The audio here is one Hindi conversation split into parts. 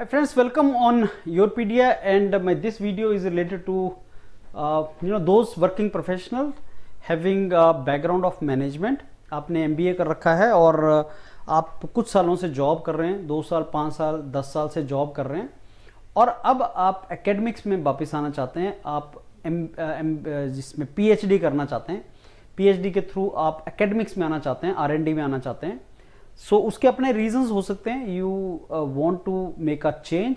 Hi friends, welcome on Yourpedia, and this video is related to those working professional having a background of management. आपने MBA कर रखा है और आप कुछ सालों से जॉब कर रहे हैं, 2 साल 5 साल 10 साल से जॉब कर रहे हैं और अब आप एकेडमिक्स में वापस आना चाहते हैं। आप जिसमें PhD करना चाहते हैं, PhD के थ्रू आप एकेडमिक्स में आना चाहते हैं, R&D में आना चाहते हैं। सो उसके अपने रीजंस हो सकते हैं। You want to make a change,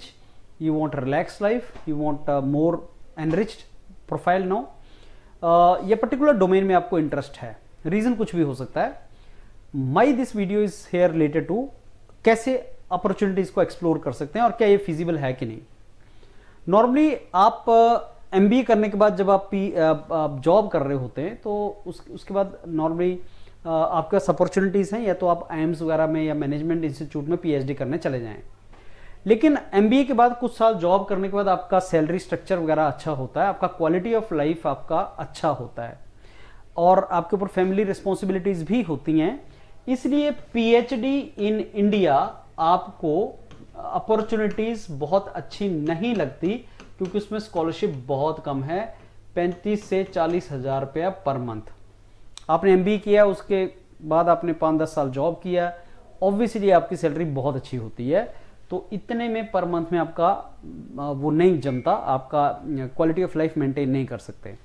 you want relax life, you want more enriched profile now. ये पर्टिकुलर डोमेन में आपको इंटरेस्ट है, रीजन कुछ भी हो सकता है। My this video is here related to कैसे अपॉर्चुनिटीज को एक्सप्लोर कर सकते हैं और क्या ये फिजिबल है कि नहीं। नॉर्मली आप MBA करने के बाद जब आप जॉब कर रहे होते हैं तो उसके बाद नॉर्मली आपके पास अपॉर्चुनिटीज़ हैं, या तो आप IIMS वगैरह में या मैनेजमेंट इंस्टीट्यूट में PhD करने चले जाएं। लेकिन MBA के बाद कुछ साल जॉब करने के बाद आपका सैलरी स्ट्रक्चर वगैरह अच्छा होता है, आपका क्वालिटी ऑफ लाइफ आपका अच्छा होता है और आपके ऊपर फैमिली रिस्पॉन्सिबिलिटीज़ भी होती हैं। इसलिए PhD इन इंडिया आपको अपॉर्चुनिटीज़ बहुत अच्छी नहीं लगती, क्योंकि उसमें स्कॉलरशिप बहुत कम है, 35 से 40 हज़ार रुपया पर मंथ। आपने MBA किया, उसके बाद आपने 5-10 साल जॉब किया, ऑब्वियसली आपकी सैलरी बहुत अच्छी होती है, तो इतने में पर मंथ में आपका वो नहीं जमता, आपका क्वालिटी ऑफ लाइफ मेंटेन नहीं कर सकते।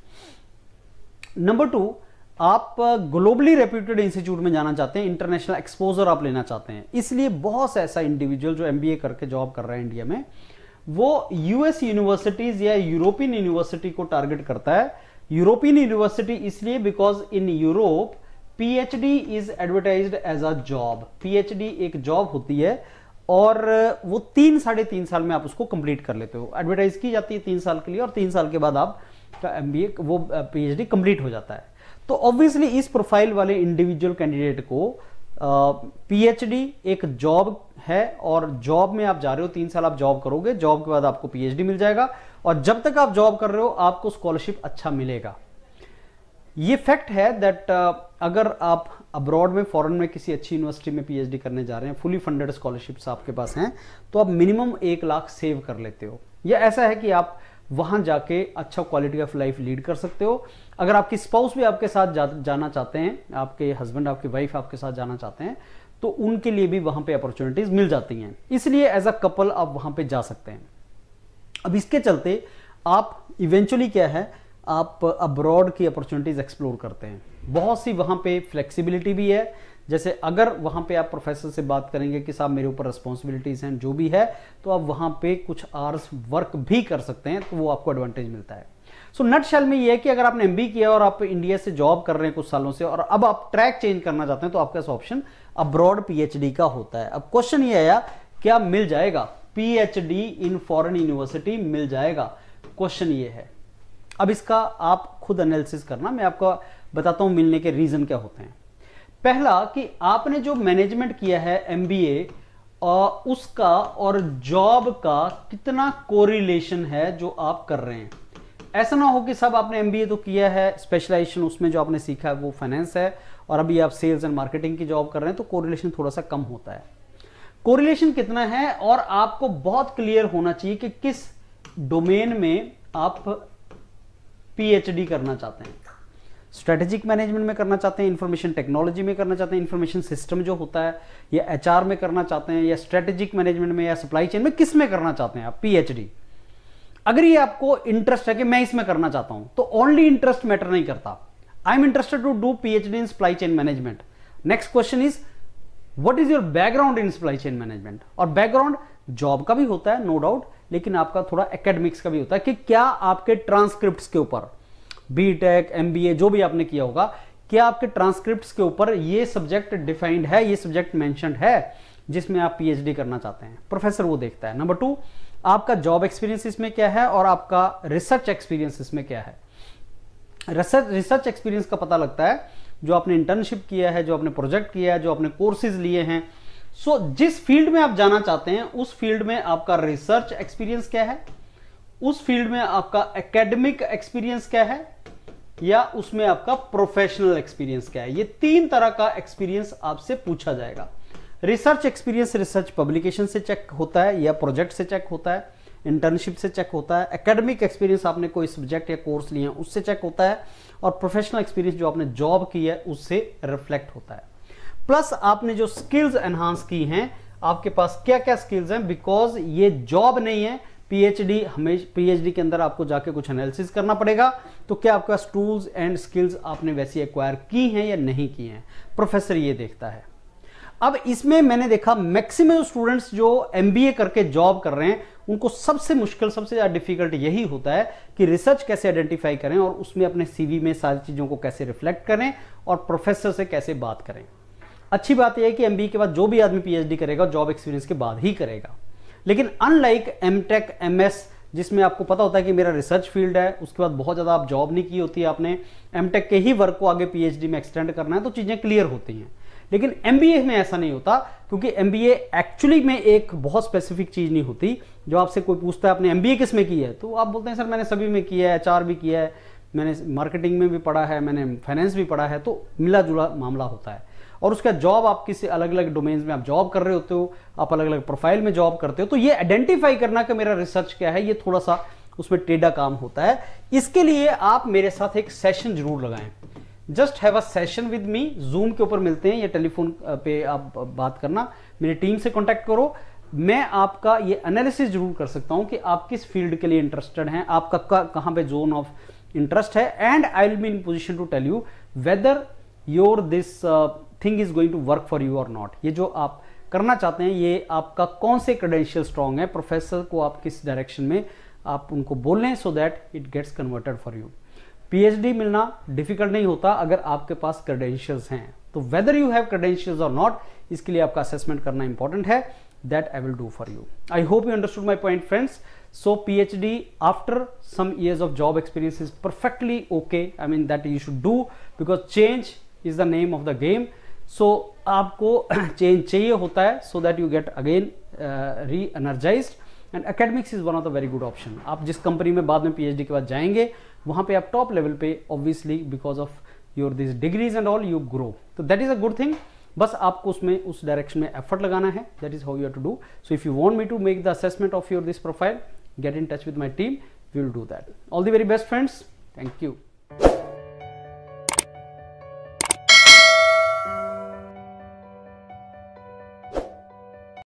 नंबर 2, आप ग्लोबली रेप्यूटेड इंस्टीट्यूट में जाना चाहते हैं, इंटरनेशनल एक्सपोजर आप लेना चाहते हैं। इसलिए बहुत सा ऐसा इंडिविजुअल जो MBA करके जॉब कर रहा है इंडिया में, वो US यूनिवर्सिटीज या यूरोपियन यूनिवर्सिटी को टारगेट करता है। यूरोपियन यूनिवर्सिटी इसलिए because in Europe PhD is advertised as a job. PhD एक जॉब होती है और वो 3-3.5 साल में आप उसको कंप्लीट कर लेते हो। एडवर्टाइज की जाती है 3 साल के लिए और 3 साल के बाद आपका MBA वो PhD कंप्लीट हो जाता है। तो ऑब्वियसली इस प्रोफाइल वाले इंडिविजुअल कैंडिडेट को PhD एक जॉब है और जॉब में आप जा रहे हो, 3 साल आप जॉब करोगे, जॉब के बाद आपको PhD मिल जाएगा और जब तक आप जॉब कर रहे हो आपको स्कॉलरशिप अच्छा मिलेगा। ये फैक्ट है दैट अगर आप अब्रॉड में, फॉरेन में किसी अच्छी यूनिवर्सिटी में PhD करने जा रहे हैं, फुली फंडेड स्कॉलरशिप्स आपके पास हैं, तो आप मिनिमम 1 लाख सेव कर लेते हो। या ऐसा है कि आप वहां जाके अच्छा क्वालिटी ऑफ लाइफ लीड कर सकते हो। अगर आपकी स्पाउस भी आपके साथ जाना चाहते हैं, आपके हस्बैंड आपकी वाइफ आपके साथ जाना चाहते हैं, तो उनके लिए भी वहां पे अपॉर्चुनिटीज मिल जाती हैं। इसलिए एज अ कपल आप वहां पे जा सकते हैं। अब इसके चलते आप इवेंचुअली क्या है, आप अब्रॉड की अपॉर्चुनिटीज एक्सप्लोर करते हैं। बहुत सी वहां पे फ्लेक्सिबिलिटी भी है, जैसे अगर वहां पे आप प्रोफेसर से बात करेंगे कि साहब मेरे ऊपर रिस्पॉन्सिबिलिटीज हैं जो भी है, तो आप वहां पे कुछ आवर्स वर्क भी कर सकते हैं, तो वो आपको एडवांटेज मिलता है। सो नटशेल में ये है कि अगर आपने MBA किया और आप इंडिया से जॉब कर रहे हैं कुछ सालों से और अब आप ट्रैक चेंज करना चाहते हैं, तो आपके पास ऑप्शन अब्रॉड PhD का होता है। अब क्वेश्चन ये आया, क्या मिल जाएगा PhD इन फॉरेन यूनिवर्सिटी? मिल जाएगा, क्वेश्चन ये है। अब इसका आप खुद एनालिसिस करना, मैं आपको बताता हूं मिलने के रीजन क्या होते हैं। पहला कि आपने जो मैनेजमेंट किया है MBA उसका और जॉब का कितना कोरिलेशन है जो आप कर रहे हैं। ऐसा ना हो कि सब आपने MBA तो किया है, स्पेशलाइजेशन उसमें जो आपने सीखा है वो फाइनेंस है और अभी आप सेल्स एंड मार्केटिंग की जॉब कर रहे हैं, तो कोरिलेशन थोड़ा सा कम होता है। कोरिलेशन कितना है, और आपको बहुत क्लियर होना चाहिए कि किस डोमेन में आप PhD करना चाहते हैं। स्ट्रेटेजिक मैनेजमेंट में करना चाहते हैं, इंफॉर्मेशन टेक्नोलॉजी में करना चाहते हैं, इंफॉर्मेशन सिस्टम जो होता है, या HR में करना चाहते हैं, या स्ट्रेटेजिक मैनेजमेंट में, या सप्लाई चेन में, किस में करना चाहते हैं आप PhD। अगर ये आपको इंटरेस्ट है कि मैं इसमें करना चाहता हूं, तो ओनली इंटरेस्ट मैटर नहीं करता। I am interested to do PhD in supply chain management. Next question is what is your background in supply chain management. और बैकग्राउंड जॉब का भी होता है नो डाउट, लेकिन आपका थोड़ा एकेडमिक्स का भी होता है कि क्या आपके ट्रांसक्रिप्ट्स के ऊपर, BTech MBA जो भी आपने किया होगा, क्या आपके ट्रांसक्रिप्ट्स के ऊपर ये सब्जेक्ट डिफाइंड है, ये सब्जेक्ट मेंशन्ड है जिसमें आप PhD करना चाहते हैं। प्रोफेसर वो देखता है। नंबर 2, आपका जॉब एक्सपीरियंस इसमें क्या है और आपका रिसर्च एक्सपीरियंस इसमें क्या है। रिसर्च एक्सपीरियंस का पता लगता है जो आपने इंटर्नशिप किया है, जो आपने प्रोजेक्ट किया है, जो आपने कोर्सेज लिए हैं। सो जिस फील्ड में आप जाना चाहते हैं उस फील्ड में आपका रिसर्च एक्सपीरियंस क्या है, उस फील्ड में आपका एकेडमिक एक्सपीरियंस क्या है, या उसमें आपका प्रोफेशनल एक्सपीरियंस क्या है। ये 3 तरह का एक्सपीरियंस आपसे पूछा जाएगा। रिसर्च एक्सपीरियंस रिसर्च पब्लिकेशन से चेक होता है या प्रोजेक्ट से चेक होता है, इंटर्नशिप से चेक होता है, एकेडमिक एक्सपीरियंस आपने कोई सब्जेक्ट या कोर्स लिए हैं उससे चेक होता है, और प्रोफेशनल एक्सपीरियंस जो आपने जॉब की है उससे रिफ्लेक्ट होता है। प्लस आपने जो स्किल्स एनहांस की हैं, आपके पास क्या क्या स्किल्स हैं, बिकॉज ये जॉब नहीं है, पीएचडी हमेशा पीएचडी के अंदर आपको जाके कुछ एनालिसिस करना पड़ेगा, तो क्या आपके पास टूल्स एंड स्किल्स आपने वैसी एक्वायर की हैं या नहीं की हैं, प्रोफेसर ये देखता है। अब इसमें मैंने देखा मैक्सिमम स्टूडेंट्स जो एमबीए करके जॉब कर रहे हैं उनको सबसे मुश्किल, सबसे ज्यादा डिफिकल्ट यही होता है कि रिसर्च कैसे आइडेंटिफाई करें और उसमें अपने सीवी में सारी चीजों को कैसे रिफ्लेक्ट करें और प्रोफेसर से कैसे बात करें। अच्छी बात यह है कि एमबीए के बाद जो भी आदमी पीएचडी करेगा जॉब एक्सपीरियंस के बाद ही करेगा, लेकिन अनलाइक एमटेक एमएस जिसमें आपको पता होता है कि मेरा रिसर्च फील्ड है, उसके बाद बहुत ज्यादा आप जॉब नहीं की होती है, आपने एमटेक के ही वर्क को आगे पीएचडी में एक्सटेंड करना है, तो चीजें क्लियर होती हैं। लेकिन एमबीए में ऐसा नहीं होता, क्योंकि एमबीए एक्चुअली में एक बहुत स्पेसिफिक चीज नहीं होती। जो आपसे कोई पूछता है आपने एमबीए किस में की है, तो आप बोलते हैं सर मैंने सभी में किया है, एचआर भी किया है, मैंने मार्केटिंग में भी पढ़ा है, मैंने फाइनेंस भी पढ़ा है, तो मिला जुला मामला होता है। और उसका जॉब आप किसी अलग अलग डोमेन्स में आप जॉब कर रहे होते हो, आप अलग अलग प्रोफाइल में जॉब करते हो, तो ये आइडेंटिफाई करना कि मेरा रिसर्च क्या है, ये थोड़ा सा उसमें टेढ़ा काम होता है। इसके लिए आप मेरे साथ एक सेशन जरूर लगाएं, just have a session with me, zoom के ऊपर मिलते हैं या टेलीफोन पे आप बात करना, मेरी टीम से कांटेक्ट करो, मैं आपका ये एनालिसिस जरूर कर सकता हूं कि आप किस फील्ड के लिए इंटरेस्टेड हैं, आपका कहां पे जोन ऑफ इंटरेस्ट है, and I will be in position to tell you whether your this thing is going to work for you और नॉट। ये जो आप करना चाहते हैं ये आपका कौन से क्रेडेंशियल स्ट्रांग है, प्रोफेसर को आप किस डायरेक्शन में आप उनको बोल लें so that it gets converted for you. PhD मिलना डिफिकल्ट नहीं होता अगर आपके पास क्रेडेंशियल्स हैं, तो वेदर यू हैव क्रेडेंशियल्स और नॉट, इसके लिए आपका असेसमेंट करना इंपॉर्टेंट है, that I will do for you. I hope you understood my point friends. So PhD after some years of job experience is perfectly okay, I mean that you should do because change is the name of the game. So आपको चेंज चाहिए होता है so that you get again re-energized, and academics is one of the very good option. आप जिस कंपनी में बाद में PhD के बाद जाएंगे वहां पे आप टॉप लेवल पे obviously because of your these degrees and all you grow, तो that is a good thing. बस आपको उसमें उस डायरेक्शन में एफर्ट लगाना है, that is how you have to do. So if you want me to make the assessment of your this profile, get in touch with my team, we will do that. All the very best friends, thank you.